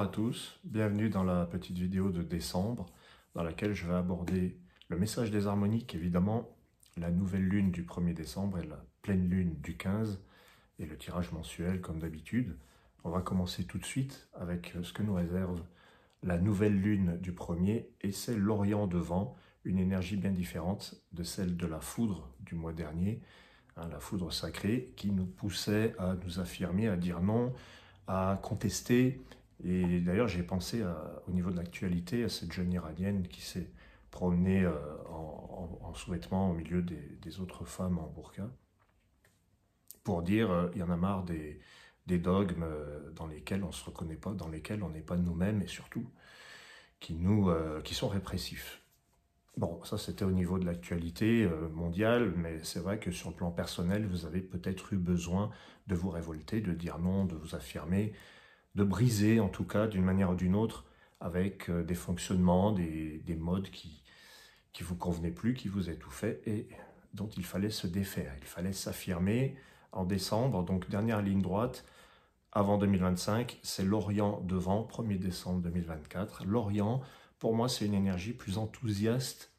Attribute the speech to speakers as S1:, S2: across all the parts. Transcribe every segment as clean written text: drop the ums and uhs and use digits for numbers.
S1: à tous, bienvenue dans la petite vidéo de décembre dans laquelle je vais aborder le message des harmoniques, évidemment, la nouvelle lune du 1er décembre et la pleine lune du 15 et le tirage mensuel comme d'habitude. On va commencer tout de suite avec ce que nous réserve la nouvelle lune du 1er et c'est l'Orient de Vent, une énergie bien différente de celle de la foudre du mois dernier, la foudre sacrée qui nous poussait à nous affirmer, à dire non, à contester. Et d'ailleurs, j'ai pensé au niveau de l'actualité à cette jeune Iranienne qui s'est promenée en sous-vêtements au milieu des autres femmes en burqa pour dire il y en a marre des dogmes dans lesquels on ne se reconnaît pas, dans lesquels on n'est pas nous-mêmes et surtout qui sont répressifs. Bon, ça c'était au niveau de l'actualité mondiale, mais c'est vrai que sur le plan personnel, vous avez peut-être eu besoin de vous révolter, de dire non, de vous affirmer, de briser en tout cas d'une manière ou d'une autre avec des fonctionnements, des modes qui vous convenaient plus, qui vous étouffaient et dont il fallait se défaire. Il fallait s'affirmer en décembre, donc dernière ligne droite, avant 2025, c'est l'Orient de Vent, 1er décembre 2024. L'Orient, pour moi, c'est une énergie plus enthousiaste,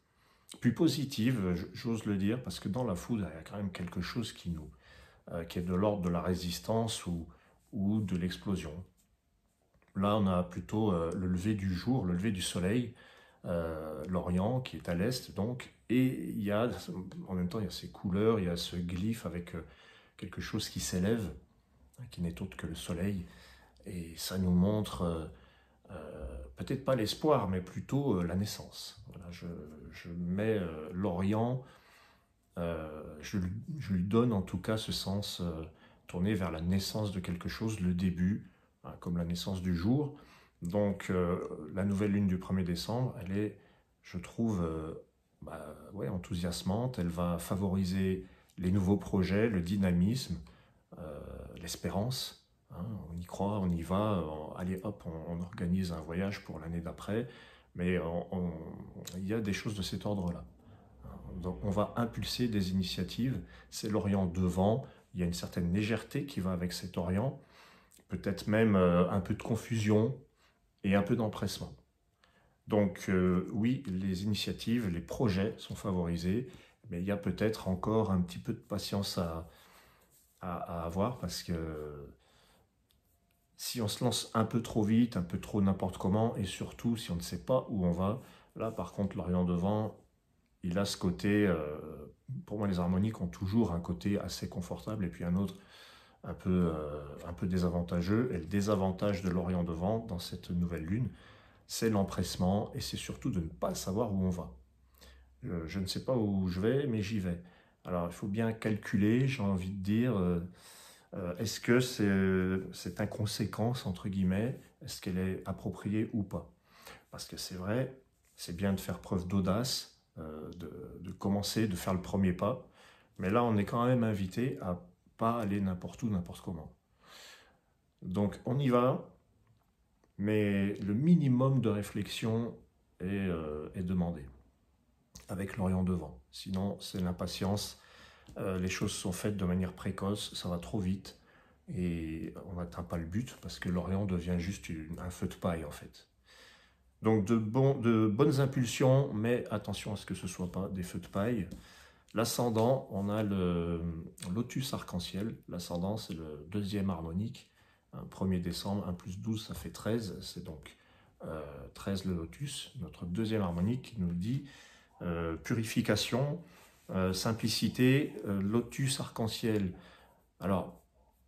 S1: plus positive, j'ose le dire, parce que dans la foudre, il y a quand même quelque chose qui est de l'ordre de la résistance ou de l'explosion. Là, on a plutôt le lever du jour, le lever du soleil, l'Orient qui est à l'est, donc, et il y a, en même temps, il y a ces couleurs, il y a ce glyphe avec quelque chose qui s'élève, qui n'est autre que le soleil, et ça nous montre peut-être pas l'espoir, mais plutôt la naissance. Voilà, je mets l'Orient, je lui donne en tout cas ce sens tourné vers la naissance de quelque chose, le début, hein, comme la naissance du jour. Donc la nouvelle lune du 1er décembre, elle est, je trouve, ouais, enthousiasmante, elle va favoriser les nouveaux projets, le dynamisme, l'espérance. Hein, on y croit, on y va, allez hop, on organise un voyage pour l'année d'après, mais il y a des choses de cet ordre-là. Donc on va impulser des initiatives, c'est l'Orient devant, il y a une certaine légèreté qui va avec cet Orient, peut-être même un peu de confusion et un peu d'empressement. Donc oui, les initiatives, les projets sont favorisés, mais il y a peut-être encore un petit peu de patience à avoir parce que si on se lance un peu trop vite, un peu trop n'importe comment, et surtout si on ne sait pas où on va, là par contre l'Orient devant, il a ce côté, pour moi les harmoniques ont toujours un côté assez confortable et puis un autre un peu désavantageux. Et le désavantage de l'Orient devant dans cette nouvelle lune, c'est l'empressement et c'est surtout de ne pas savoir où on va. Je ne sais pas où je vais, mais j'y vais. Alors il faut bien calculer, j'ai envie de dire, est-ce que cette inconséquence, entre guillemets, est-ce qu'elle est appropriée ou pas? Parce que c'est vrai, c'est bien de faire preuve d'audace, de commencer, de faire le premier pas, mais là on est quand même invité à pas aller n'importe où, n'importe comment. Donc on y va, mais le minimum de réflexion est demandé, avec l'Orient devant. Sinon c'est l'impatience, les choses sont faites de manière précoce, ça va trop vite, et on n'atteint pas le but, parce que l'Orient devient juste un feu de paille en fait. Donc de bonnes impulsions, mais attention à ce que ce ne soit pas des feux de paille. L'ascendant, on a le lotus arc-en-ciel. L'ascendant, c'est le deuxième harmonique. 1er décembre, 1 plus 12, ça fait 13. C'est donc 13 le lotus. Notre deuxième harmonique qui nous dit purification, simplicité, lotus arc-en-ciel. Alors,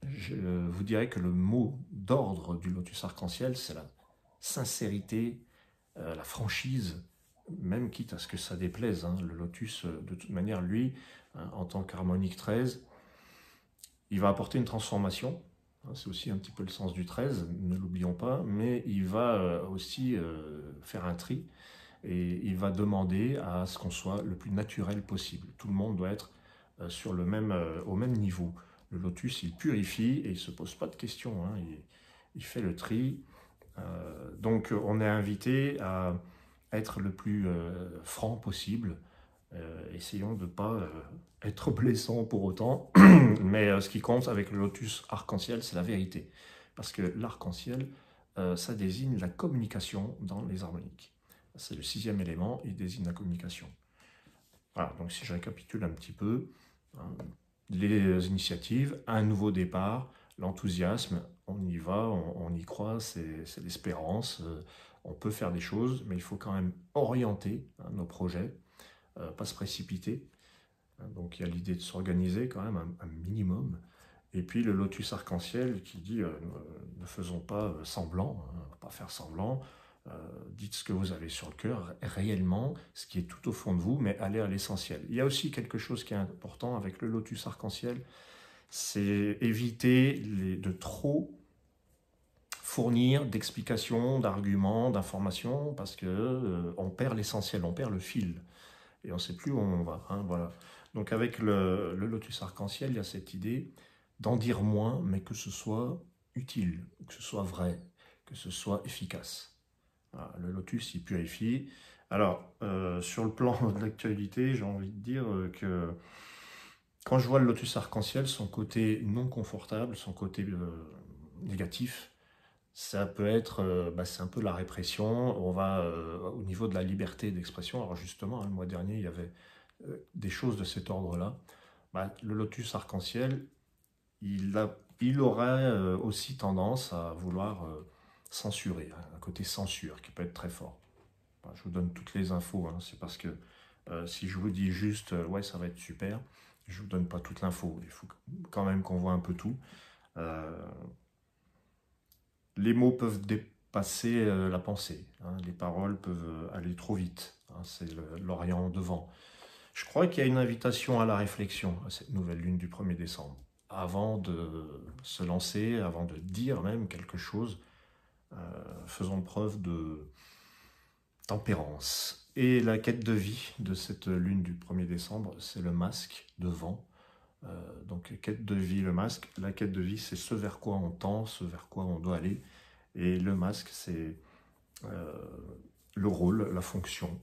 S1: je vous dirais que le mot d'ordre du lotus arc-en-ciel, c'est la sincérité, la franchise, même quitte à ce que ça déplaise. Hein. Le lotus, de toute manière, lui, hein, en tant qu'harmonique 13, il va apporter une transformation. Hein, c'est aussi un petit peu le sens du 13, ne l'oublions pas, mais il va aussi faire un tri et il va demander à ce qu'on soit le plus naturel possible. Tout le monde doit être sur au même niveau. Le lotus, il purifie et il ne se pose pas de questions. Hein. Il fait le tri. Donc on est invité à être le plus franc possible. Essayons de ne pas être blessant pour autant, mais ce qui compte avec le lotus arc-en-ciel, c'est la vérité. Parce que l'arc-en-ciel, ça désigne la communication dans les harmoniques. C'est le 6e élément, il désigne la communication. Voilà, donc si je récapitule un petit peu, hein, les initiatives, un nouveau départ, l'enthousiasme, on y va, on y croit, c'est l'espérance, on peut faire des choses, mais il faut quand même orienter nos projets, pas se précipiter. Donc il y a l'idée de s'organiser quand même un minimum. Et puis le lotus arc-en-ciel qui dit ne faisons pas semblant, on ne va pas faire semblant, dites ce que vous avez sur le cœur réellement, ce qui est tout au fond de vous, mais allez à l'essentiel. Il y a aussi quelque chose qui est important avec le lotus arc-en-ciel, c'est éviter de trop fournir d'explications, d'arguments, d'informations, parce que on perd l'essentiel, on perd le fil, et on ne sait plus où on va. Hein, voilà. Donc avec le lotus arc-en-ciel, il y a cette idée d'en dire moins, mais que ce soit utile, que ce soit vrai, que ce soit efficace. Voilà, le lotus, il purifie. Alors, sur le plan de l'actualité, j'ai envie de dire que quand je vois le lotus arc-en-ciel, son côté non confortable, son côté négatif, ça peut être, c'est un peu la répression. On va au niveau de la liberté d'expression. Alors justement, le mois dernier, il y avait des choses de cet ordre-là. Le lotus arc-en-ciel, il aurait aussi tendance à vouloir censurer, hein, un côté censure qui peut être très fort. Je vous donne toutes les infos, hein, c'est parce que si je vous dis juste ouais ça va être super, je ne vous donne pas toute l'info, il faut quand même qu'on voit un peu tout. Les mots peuvent dépasser la pensée, hein, les paroles peuvent aller trop vite, hein, c'est l'Orient devant. Je crois qu'il y a une invitation à la réflexion à cette nouvelle lune du 1er décembre. Avant de se lancer, avant de dire même quelque chose, faisons preuve de tempérance. Et la quête de vie de cette lune du 1er décembre, c'est le masque de vent. Donc quête de vie, le masque. La quête de vie, c'est ce vers quoi on tend, ce vers quoi on doit aller. Et le masque, c'est le rôle, la fonction.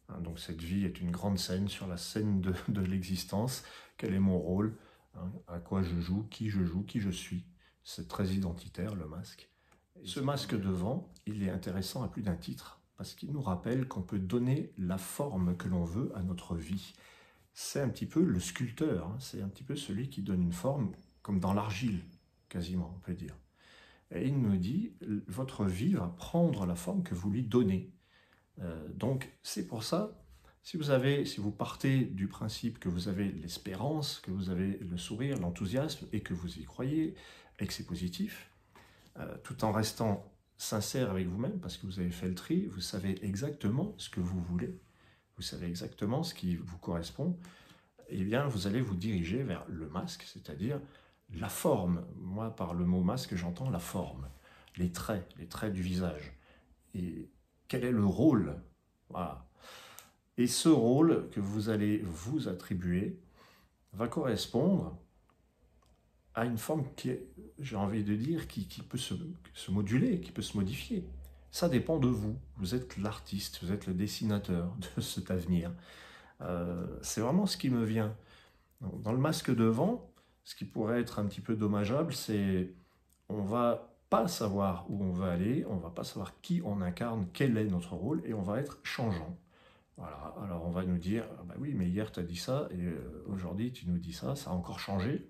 S1: Hein, donc cette vie est une grande scène sur la scène de l'existence. Quel est mon rôle, hein, à quoi je joue, qui je suis. C'est très identitaire, le masque. Et ce masque de vent, il est intéressant à plus d'un titre, parce qu'il nous rappelle qu'on peut donner la forme que l'on veut à notre vie. C'est un petit peu le sculpteur, hein, c'est un petit peu celui qui donne une forme, comme dans l'argile, quasiment, on peut dire. Et il nous dit, votre vie va prendre la forme que vous lui donnez. Donc c'est pour ça, si vous partez du principe que vous avez l'espérance, que vous avez le sourire, l'enthousiasme, et que vous y croyez, et que c'est positif, tout en restant sincère avec vous-même, parce que vous avez fait le tri, vous savez exactement ce que vous voulez, vous savez exactement ce qui vous correspond, eh bien vous allez vous diriger vers le masque, c'est-à-dire la forme. Moi, par le mot masque, j'entends la forme, les traits du visage. Et quel est le rôle? Voilà. Et ce rôle que vous allez vous attribuer va correspondre à une forme qui est, j'ai envie de dire, qui peut se moduler, qui peut se modifier. Ça dépend de vous. Vous êtes l'artiste, vous êtes le dessinateur de cet avenir. C'est vraiment ce qui me vient. Dans le masque de vent, ce qui pourrait être un petit peu dommageable, c'est on va pas savoir où on va aller, on va pas savoir qui on incarne, quel est notre rôle, et on va être changeant. Voilà. Alors on va nous dire, bah oui, mais hier tu as dit ça, et aujourd'hui tu nous dis ça, ça a encore changé.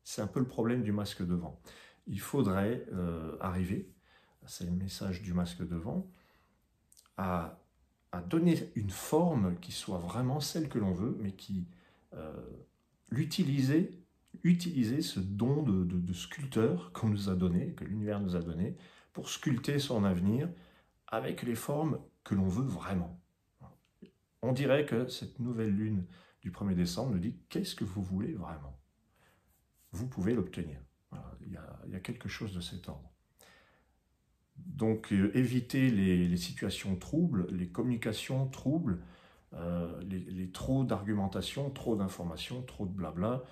S1: C'est un peu le problème du masque de vent. Il faudrait arriver, c'est le message du masque de vent, à donner une forme qui soit vraiment celle que l'on veut, mais qui utiliser ce don de sculpteur qu'on nous a donné, que l'univers nous a donné, pour sculpter son avenir avec les formes que l'on veut vraiment. On dirait que cette nouvelle lune du 1er décembre nous dit qu'est-ce que vous voulez vraiment. Vous pouvez l'obtenir. Voilà, il y a quelque chose de cet ordre. Donc évitez les situations troubles, les communications troubles, les trop d'argumentation, trop d'informations, trop de blabla,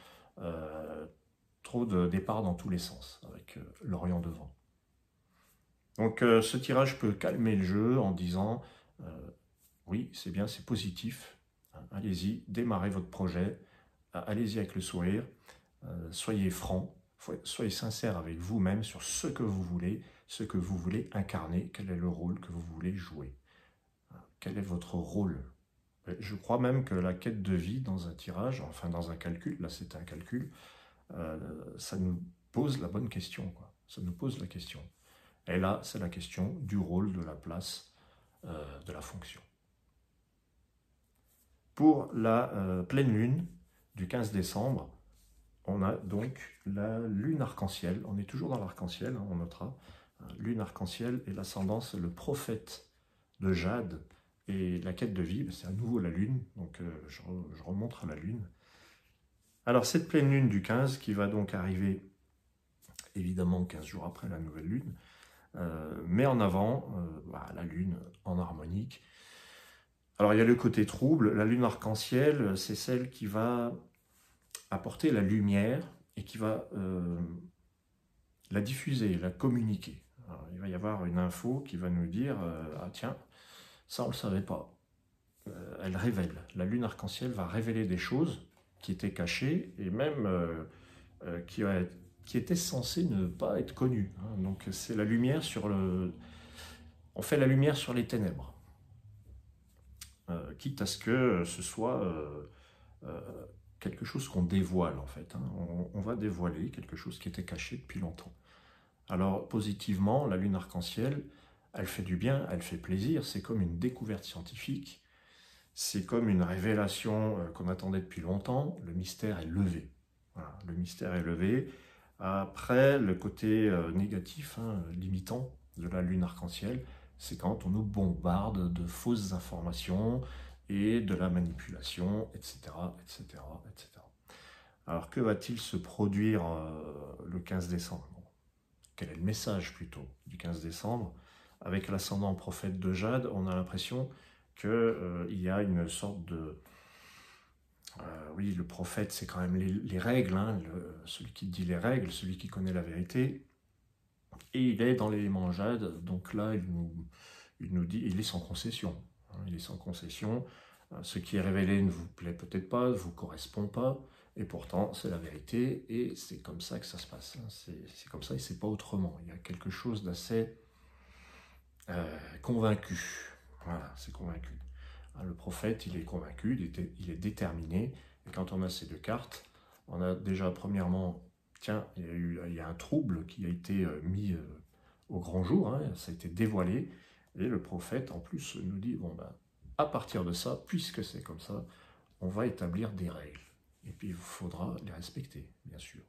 S1: trop de départ dans tous les sens avec l'Orient devant. Donc ce tirage peut calmer le jeu en disant oui, c'est bien, c'est positif, allez-y, démarrez votre projet, allez-y avec le sourire, soyez franc, soyez sincère avec vous-même sur ce que vous voulez, ce que vous voulez incarner, quel est le rôle que vous voulez jouer. Quel est votre rôle? Je crois même que la quête de vie dans un tirage, enfin dans un calcul, là c'est un calcul, ça nous pose la bonne question, quoi. Ça nous pose la question. Et là, c'est la question du rôle, de la place, de la fonction. Pour la pleine lune du 15 décembre, on a donc la lune arc-en-ciel. On est toujours dans l'arc-en-ciel, hein, on notera. Lune arc-en-ciel et l'ascendant, c'est le prophète de Jade. Et la quête de vie, c'est à nouveau la lune. Donc je remonte à la lune. Alors cette pleine lune du 15 qui va donc arriver évidemment 15 jours après la nouvelle lune, met en avant la lune en harmonique. Alors il y a le côté trouble, la lune arc-en-ciel, c'est celle qui va apporter la lumière et qui va la diffuser, la communiquer. Alors, il va y avoir une info qui va nous dire ah tiens, ça on ne le savait pas. Elle révèle, la lune arc-en-ciel va révéler des choses qui étaient cachées et même qui étaient censées ne pas être connues. Hein. Donc c'est la lumière sur le... On fait la lumière sur les ténèbres. Quitte à ce que ce soit quelque chose qu'on dévoile en fait. Hein. On va dévoiler quelque chose qui était caché depuis longtemps. Alors positivement, la lune arc-en-ciel, elle fait du bien, elle fait plaisir, c'est comme une découverte scientifique, c'est comme une révélation qu'on attendait depuis longtemps, le mystère est levé. Voilà, le mystère est levé. Après, le côté négatif, hein, limitant de la lune arc-en-ciel, c'est quand on nous bombarde de fausses informations et de la manipulation, etc., etc., etc. Alors, que va-t-il se produire le 15 décembre? Quel est le message, plutôt, du 15 décembre? Avec l'ascendant prophète de Jade, on a l'impression qu'il y a une sorte de... oui, le prophète, c'est quand même les règles, hein, celui qui dit les règles, celui qui connaît la vérité. Et il est dans l'élément Jade, donc là, il nous dit, il est sans concession. Hein, il est sans concession. Ce qui est révélé ne vous plaît peut-être pas, ne vous correspond pas, et pourtant, c'est la vérité, et c'est comme ça que ça se passe. Hein, c'est comme ça, et c'est pas autrement. Il y a quelque chose d'assez convaincu. Voilà, c'est convaincu. Le prophète, il est convaincu, il est déterminé. Et quand on a ces deux cartes, on a déjà premièrement, tiens, il y a un trouble qui a été mis au grand jour, hein, ça a été dévoilé. Et le prophète, en plus, nous dit, bon ben, à partir de ça, puisque c'est comme ça, on va établir des règles. Et puis, il faudra les respecter, bien sûr.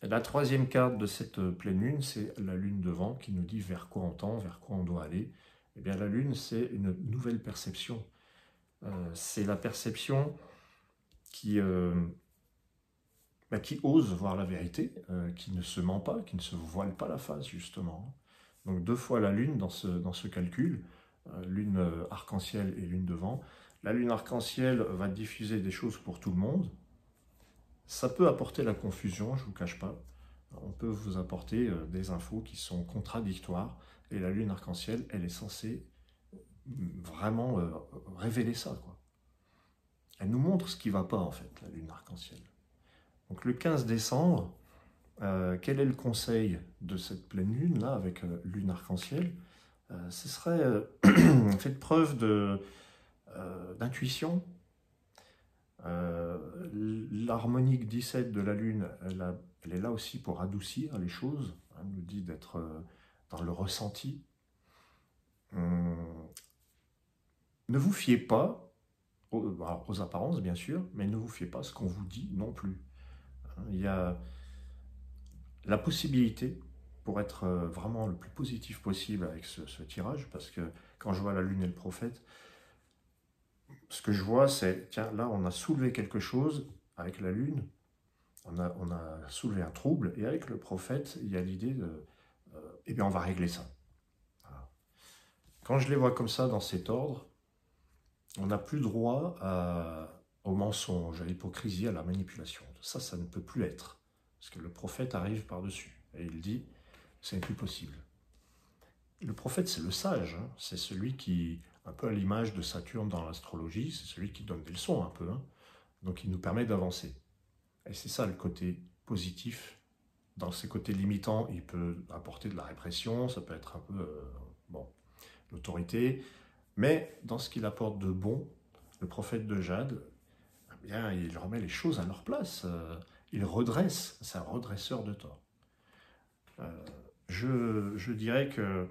S1: La troisième carte de cette pleine lune, c'est la lune de vent qui nous dit vers quoi on tend, vers quoi on doit aller. Eh bien, la lune, c'est une nouvelle perception. C'est la perception qui ose voir la vérité, qui ne se ment pas, qui ne se voile pas la face, justement. Donc, deux fois la lune dans ce calcul, lune arc-en-ciel et lune de vent. La lune arc-en-ciel va diffuser des choses pour tout le monde. Ça peut apporter la confusion, je ne vous cache pas. On peut vous apporter des infos qui sont contradictoires. Et la lune arc-en-ciel, elle est censée vraiment révéler ça, quoi. Elle nous montre ce qui ne va pas, en fait, la lune arc-en-ciel. Donc le 15 décembre, quel est le conseil de cette pleine lune, là, avec lune arc-en-ciel? Ce serait faites preuve d'intuition. L'harmonique 17 de la lune, elle est là aussi pour adoucir les choses. Elle nous dit d'être dans le ressenti. Ne vous fiez pas aux apparences, bien sûr, mais ne vous fiez pas à ce qu'on vous dit non plus. Il y a la possibilité, pour être vraiment le plus positif possible avec ce tirage, parce que quand je vois la lune et le prophète, ce que je vois, c'est, tiens, là, on a soulevé quelque chose avec la lune, on a soulevé un trouble, et avec le prophète, il y a l'idée de, eh bien, on va régler ça. Voilà. Quand je les vois comme ça, dans cet ordre, on n'a plus droit au mensonge, à l'hypocrisie, à la manipulation. Ça ne peut plus être. Parce que le prophète arrive par-dessus. Et il dit, ce n'est plus possible. Le prophète, c'est le sage. Hein, c'est celui qui, un peu à l'image de Saturne dans l'astrologie, c'est celui qui donne des leçons un peu. Hein, donc il nous permet d'avancer. Et c'est ça le côté positif dans ses côtés limitants, il peut apporter de la répression, ça peut être un peu bon, l'autorité, mais dans ce qu'il apporte de bon, le prophète de Jade, eh bien, il remet les choses à leur place, il redresse, c'est un redresseur de tort. Je dirais que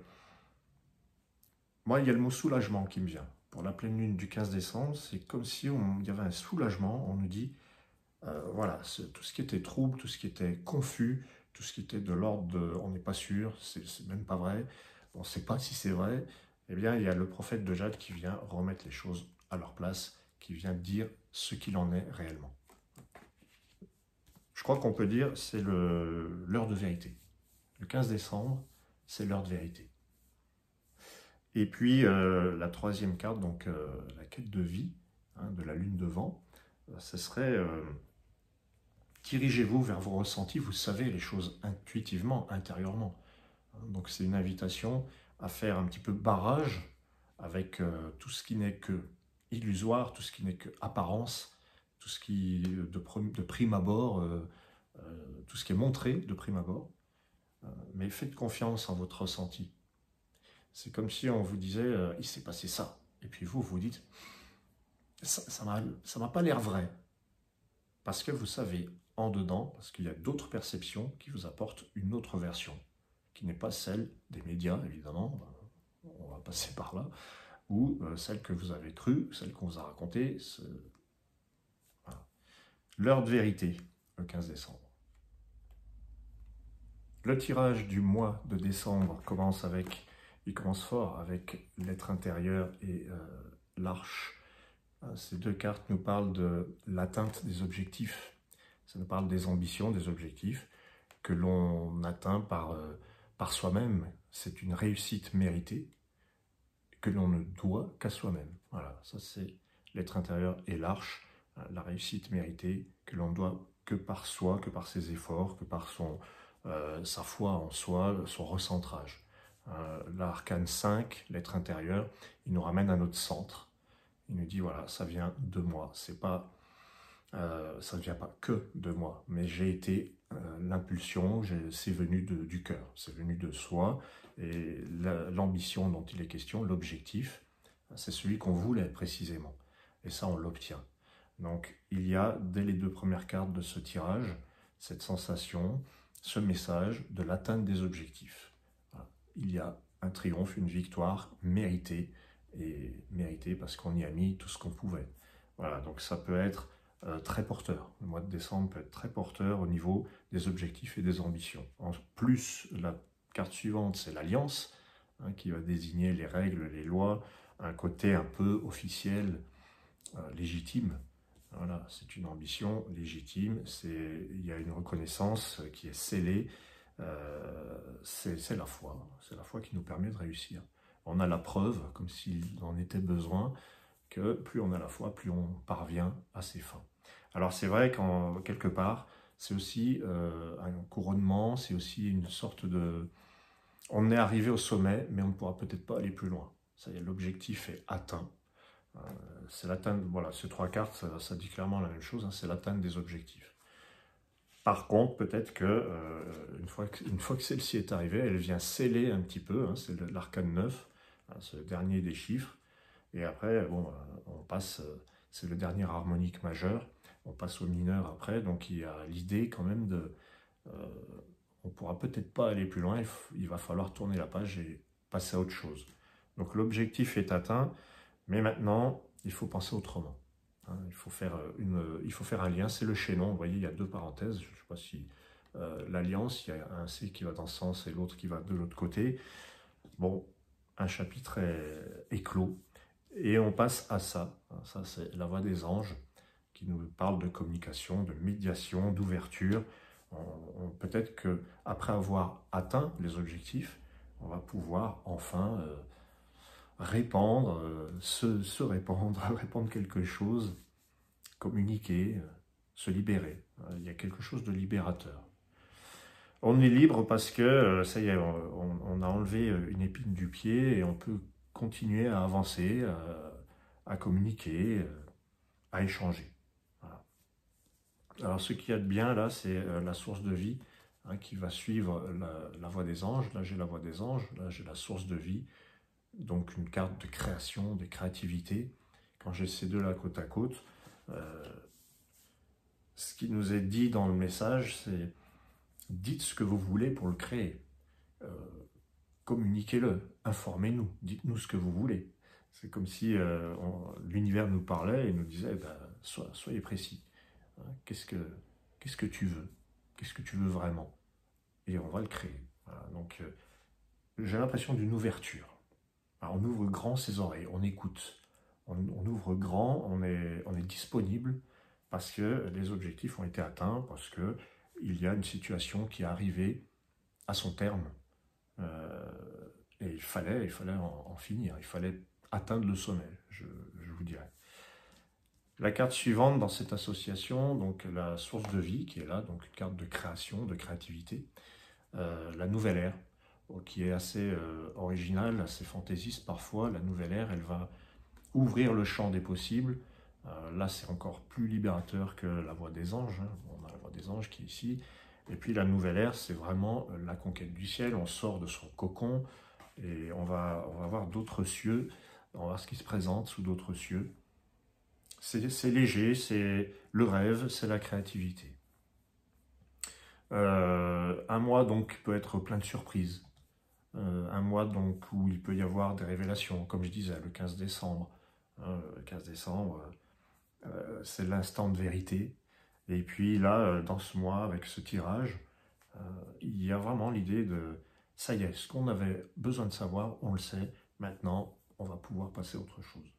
S1: moi, il y a le mot soulagement qui me vient. Pour la pleine lune du 15 décembre, c'est comme si il y avait un soulagement, on nous dit, voilà, tout ce qui était trouble, tout ce qui était confus, tout ce qui était de l'ordre de on n'est pas sûr, c'est même pas vrai, on ne sait pas si c'est vrai, eh bien il y a le prophète de Jade qui vient remettre les choses à leur place, qui vient dire ce qu'il en est réellement. Je crois qu'on peut dire c'est l'heure de vérité. Le 15 décembre, c'est l'heure de vérité. Et puis la troisième carte, donc la quête de vie, hein, de la lune de vent, ce serait dirigez-vous vers vos ressentis, vous savez les choses intuitivement, intérieurement. Donc c'est une invitation à faire un petit peu barrage avec tout ce qui n'est que illusoire, tout ce qui n'est que apparence, tout ce qui de prime abord, tout ce qui est montré de prime abord. Mais faites confiance en votre ressenti. C'est comme si on vous disait il s'est passé ça. Et puis vous dites ça m'a pas l'air vrai. Parce que vous savez en dedans, parce qu'il y a d'autres perceptions qui vous apportent une autre version, qui n'est pas celle des médias, évidemment, on va passer par là, ou celle que vous avez crue, celle qu'on vous a racontée. Voilà. L'heure de vérité, le 15 décembre. Le tirage du mois de décembre il commence fort avec l'être intérieur et l'arche. Ces deux cartes nous parlent de l'atteinte des objectifs. Ça nous parle des ambitions, des objectifs que l'on atteint par soi-même. C'est une réussite méritée que l'on ne doit qu'à soi-même. Voilà, ça c'est l'être intérieur et l'arche. La réussite méritée que l'on doit que par soi, que par ses efforts, que par sa foi en soi, son recentrage. L'arcane 5, l'être intérieur, il nous ramène à notre centre. Il nous dit, voilà, ça vient de moi. C'est pas, ça ne vient pas que de moi, mais j'ai été l'impulsion, c'est venu du cœur, c'est venu de soi. Et l'ambition dont il est question, l'objectif, c'est celui qu'on voulait précisément. Et ça, on l'obtient. Donc, il y a, dès les deux premières cartes de ce tirage, cette sensation, ce message de l'atteinte des objectifs. Voilà. Il y a un triomphe, une victoire méritée, et méritée parce qu'on y a mis tout ce qu'on pouvait. Voilà, donc ça peut être très porteur. Le mois de décembre peut être très porteur au niveau des objectifs et des ambitions. En plus, la carte suivante, c'est l'alliance, hein, qui va désigner les règles, les lois, un côté un peu officiel, légitime. Voilà, c'est une ambition légitime, il y a une reconnaissance qui est scellée, c'est la foi qui nous permet de réussir. On a la preuve, comme s'il en était besoin, que plus on a la foi, plus on parvient à ses fins. Alors c'est vrai qu'en quelque part, c'est aussi un couronnement, c'est aussi une sorte de... On est arrivé au sommet, mais on ne pourra peut-être pas aller plus loin. Ça y est, l'objectif est atteint. C'est l'atteinte, voilà, ces trois cartes, ça dit clairement la même chose, hein, c'est l'atteinte des objectifs. Par contre, peut-être que une fois que celle-ci est arrivée, elle vient sceller un petit peu, hein, c'est l'arcane 9, hein, c'est le dernier des chiffres, et après, bon, on passe, c'est le dernier harmonique majeur, on passe au mineur après, donc il y a l'idée quand même de... on ne pourra peut-être pas aller plus loin, il va falloir tourner la page et passer à autre chose. Donc l'objectif est atteint, mais maintenant, il faut penser autrement. Hein, il faut faire un lien, c'est le chaînon, vous voyez, il y a deux parenthèses, je ne sais pas si l'alliance, il y a un C qui va dans ce sens et l'autre qui va de l'autre côté. Bon, un chapitre est clos, et on passe à ça. Ça, c'est la voix des anges, qui nous parle de communication, de médiation, d'ouverture. Peut-être qu'après avoir atteint les objectifs, on va pouvoir enfin... répandre, se répandre, répandre quelque chose, communiquer, se libérer. Il y a quelque chose de libérateur. On est libre parce que, ça y est, on a enlevé une épine du pied et on peut continuer à avancer, à communiquer, à échanger. Voilà. Alors ce qu'il y a de bien là, c'est la source de vie. hein, qui va suivre la voie des anges. Là, j'ai la voie des anges, là, j'ai la source de vie, donc une carte de création, de créativité. Quand j'ai ces deux-là côte à côte, ce qui nous est dit dans le message, c'est dites ce que vous voulez pour le créer. Communiquez-le, informez-nous, dites-nous ce que vous voulez. C'est comme si l'univers nous parlait et nous disait soyez précis. Hein, qu'est-ce que tu veux? Qu'est-ce que tu veux vraiment? Et on va le créer. Voilà, donc, j'ai l'impression d'une ouverture. Alors, on ouvre grand ses oreilles, on écoute. On ouvre grand, on est disponible parce que les objectifs ont été atteints, parce qu'il y a une situation qui est arrivée à son terme. Et il fallait en finir, il fallait atteindre le sommet, je vous dirais. La carte suivante dans cette association, donc la source de vie qui est là, donc une carte de création, de créativité, la nouvelle ère, qui est assez originale, assez fantaisiste parfois. La nouvelle ère, elle va ouvrir le champ des possibles. Là, c'est encore plus libérateur que la voie des anges. Hein. On a la voie des anges qui est ici. Et puis la nouvelle ère, c'est vraiment la conquête du ciel. On sort de son cocon et on va voir d'autres cieux. On va voir ce qui se présente sous d'autres cieux. C'est léger, c'est le rêve, c'est la créativité. Un mois donc peut être plein de surprises. Un mois donc où il peut y avoir des révélations, comme je disais, le 15 décembre. Le 15 décembre, c'est l'instant de vérité. Et puis là, dans ce mois, avec ce tirage, il y a vraiment l'idée de, ça y est, ce qu'on avait besoin de savoir, on le sait, maintenant, on va pouvoir passer à autre chose.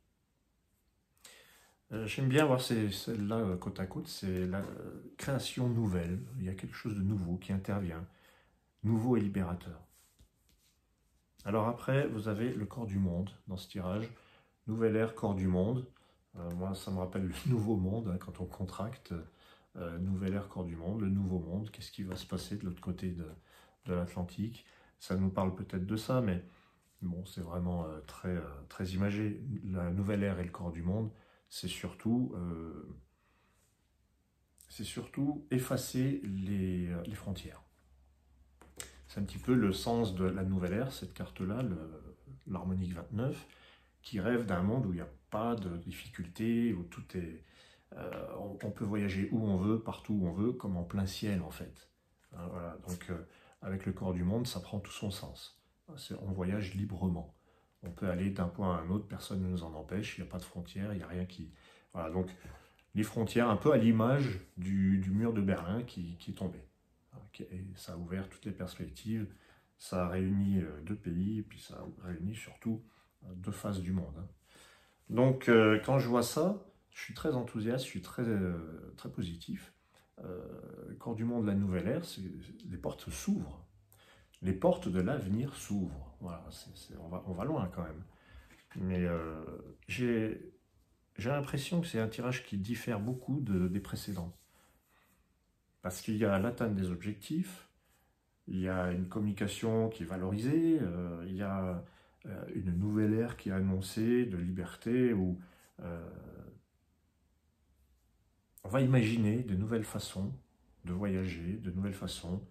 S1: J'aime bien voir celle-là côte à côte, c'est la création nouvelle. Il y a quelque chose de nouveau qui intervient, nouveau et libérateur. Alors après, vous avez le corps du monde dans ce tirage. Nouvelle ère, corps du monde. Moi, ça me rappelle le nouveau monde, hein, quand on contracte. Nouvelle ère, corps du monde, le nouveau monde. Qu'est-ce qui va se passer de l'autre côté de l'Atlantique? Ça nous parle peut-être de ça, mais bon, c'est vraiment très imagé. La nouvelle ère et le corps du monde, c'est surtout effacer les frontières. C'est un petit peu le sens de la nouvelle ère, cette carte-là, l'harmonique 29, qui rêve d'un monde où il n'y a pas de difficultés, où tout est... on peut voyager où on veut, partout où on veut, comme en plein ciel en fait. Hein, voilà. Donc avec le corps du monde, ça prend tout son sens. On voyage librement. On peut aller d'un point à un autre, personne ne nous en empêche, il n'y a pas de frontières, il n'y a rien qui... Voilà, donc les frontières, un peu à l'image du mur de Berlin qui est tombé. Et ça a ouvert toutes les perspectives, ça a réuni deux pays, et puis ça a réuni surtout deux faces du monde. Hein. Donc quand je vois ça, je suis très enthousiaste, je suis très positif. Corps du monde, la nouvelle ère, les portes s'ouvrent. Les portes de l'avenir s'ouvrent. Voilà, on va loin quand même. Mais j'ai l'impression que c'est un tirage qui diffère beaucoup des précédents. Parce qu'il y a l'atteinte des objectifs, il y a une communication qui est valorisée, il y a une nouvelle ère qui est annoncée de liberté, où on va imaginer de nouvelles façons de voyager, de nouvelles façons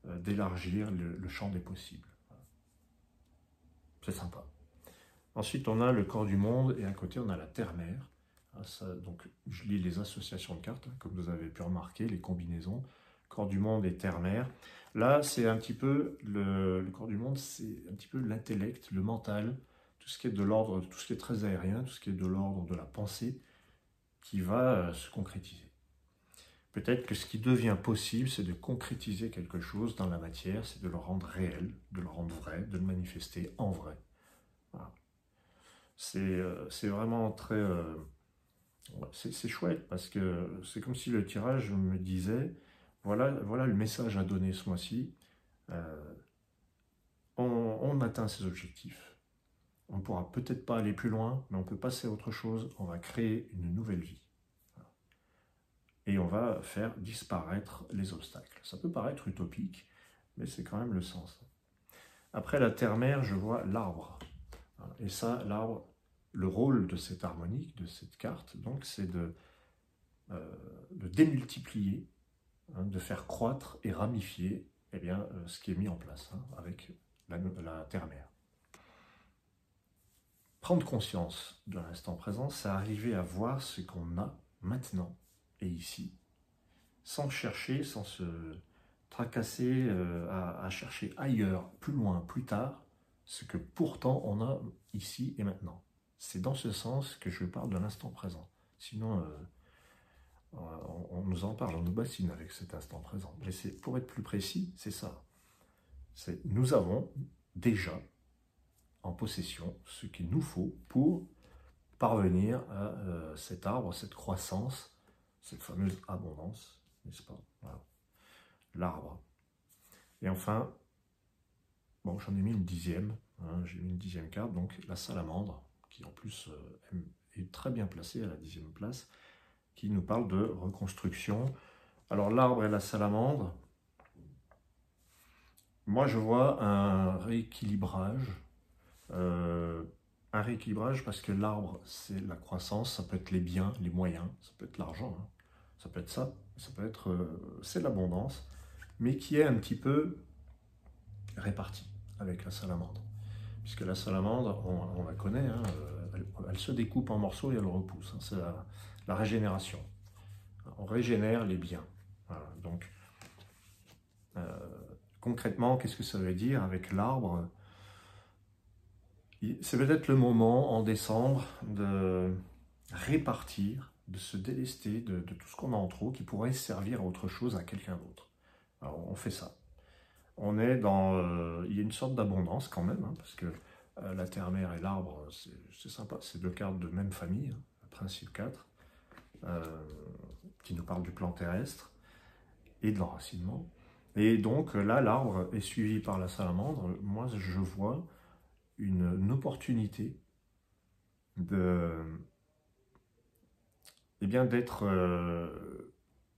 S1: d'élargir le champ des possibles. C'est sympa. Ensuite, on a le corps du monde et à côté, on a la terre-mère. Donc, je lis les associations de cartes, comme vous avez pu remarquer, les combinaisons. Corps du monde et terre-mère. Là, c'est un petit peu, le corps du monde, c'est un petit peu l'intellect, le mental, tout ce qui est de l'ordre, tout ce qui est très aérien, tout ce qui est de l'ordre de la pensée, qui va se concrétiser. Peut-être que ce qui devient possible, c'est de concrétiser quelque chose dans la matière, c'est de le rendre réel, de le rendre vrai, de le manifester en vrai. Voilà. C'est vraiment très... c'est chouette, parce que c'est comme si le tirage me disait, voilà le message à donner ce mois-ci, on atteint ses objectifs. On ne pourra peut-être pas aller plus loin, mais on peut passer à autre chose, on va créer une nouvelle vie. Et on va faire disparaître les obstacles. Ça peut paraître utopique, mais c'est quand même le sens. Après la terre-mère, je vois l'arbre. Et ça, l'arbre, le rôle de cette harmonique, de cette carte, donc, c'est de démultiplier, de faire croître et ramifier eh bien, ce qui est mis en place hein, avec la terre-mère. Prendre conscience de l'instant présent, c'est arriver à voir ce qu'on a maintenant et ici, sans chercher, sans se tracasser à chercher ailleurs, plus loin, plus tard, ce que pourtant on a ici et maintenant. C'est dans ce sens que je parle de l'instant présent. Sinon, on nous en parle, on nous bassine avec cet instant présent. Mais pour être plus précis, c'est ça. Nous avons déjà en possession ce qu'il nous faut pour parvenir à cet arbre, cette croissance, cette fameuse abondance, n'est-ce pas? Voilà. L'arbre. Et enfin, bon, j'en ai mis une 10e, hein, j'ai mis une 10e carte, donc la salamandre, qui en plus est très bien placée à la 10e place, qui nous parle de reconstruction. Alors l'arbre et la salamandre, moi je vois un rééquilibrage parce que l'arbre c'est la croissance, ça peut être les biens, les moyens, ça peut être l'argent, hein, ça peut être ça peut être c'est l'abondance, mais qui est un petit peu répartie avec la salamandre. Puisque la salamandre, on la connaît, hein, elle se découpe en morceaux et elle repousse, hein, c'est la régénération. On régénère les biens. Voilà, donc, concrètement, qu'est-ce que ça veut dire avec l'arbre? C'est peut-être le moment en décembre de répartir, de se délester de tout ce qu'on a en trop qui pourrait servir à autre chose, à quelqu'un d'autre. Alors on fait ça. On est dans... il y a une sorte d'abondance quand même, hein, parce que la terre-mère et l'arbre, c'est sympa, c'est deux cartes de même famille, hein, le principe 4, qui nous parle du plan terrestre et de l'enracinement. Et donc là, l'arbre est suivi par la salamandre. Moi, je vois une opportunité d'être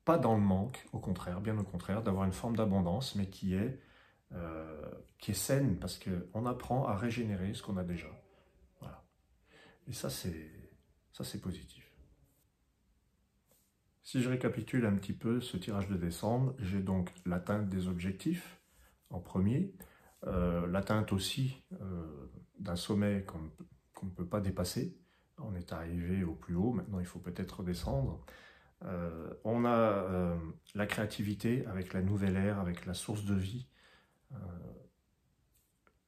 S1: pas dans le manque, au contraire, bien au contraire, d'avoir une forme d'abondance, mais qui est saine, parce qu'on apprend à régénérer ce qu'on a déjà. Voilà. Et ça, c'est positif. Si je récapitule un petit peu ce tirage de décembre, j'ai donc l'atteinte des objectifs en premier, l'atteinte aussi d'un sommet qu'on ne peut pas dépasser. On est arrivé au plus haut, maintenant il faut peut-être redescendre. On a la créativité avec la nouvelle ère, avec la source de vie,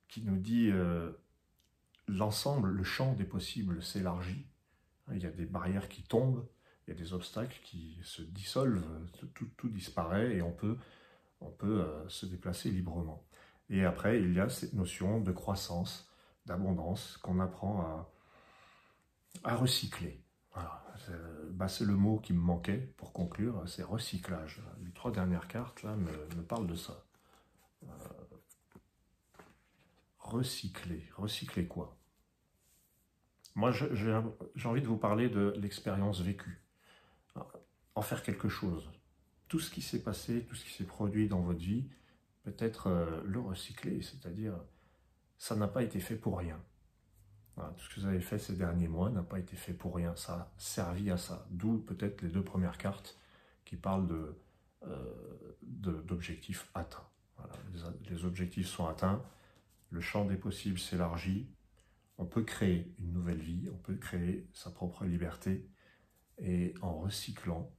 S1: qui nous dit l'ensemble, le champ des possibles s'élargit. Il y a des barrières qui tombent, il y a des obstacles qui se dissolvent, tout disparaît et on peut se déplacer librement. Et après, il y a cette notion de croissance, d'abondance qu'on apprend à recycler. Voilà. C'est le mot qui me manquait pour conclure, c'est recyclage. Les 3 dernières cartes là, me parlent de ça. Recycler quoi? Moi, j'ai envie de vous parler de l'expérience vécue. En faire quelque chose. Tout ce qui s'est passé, tout ce qui s'est produit dans votre vie, peut-être le recycler, c'est-à-dire, ça n'a pas été fait pour rien. Voilà, tout ce que vous avez fait ces derniers mois n'a pas été fait pour rien, ça a servi à ça. D'où peut-être les 2 premières cartes qui parlent d'objectifs atteints. Voilà, les objectifs sont atteints, le champ des possibles s'élargit, on peut créer une nouvelle vie, on peut créer sa propre liberté, et en recyclant,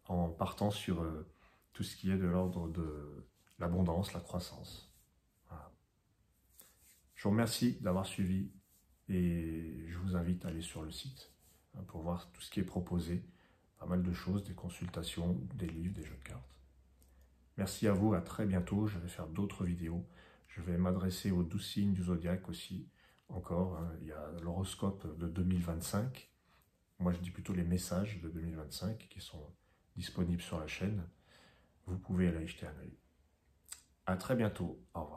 S1: en partant sur tout ce qui est de l'ordre de l'abondance, la croissance. Voilà. Je vous remercie d'avoir suivi et je vous invite à aller sur le site pour voir tout ce qui est proposé, pas mal de choses, des consultations, des livres, des jeux de cartes. Merci à vous, à très bientôt, je vais faire d'autres vidéos. Je vais m'adresser aux 12 signes du zodiaque aussi, encore, hein. Il y a l'horoscope de 2025, moi je dis plutôt les messages de 2025 qui sont disponibles sur la chaîne. Vous pouvez aller y jeter un œil. À très bientôt, au revoir.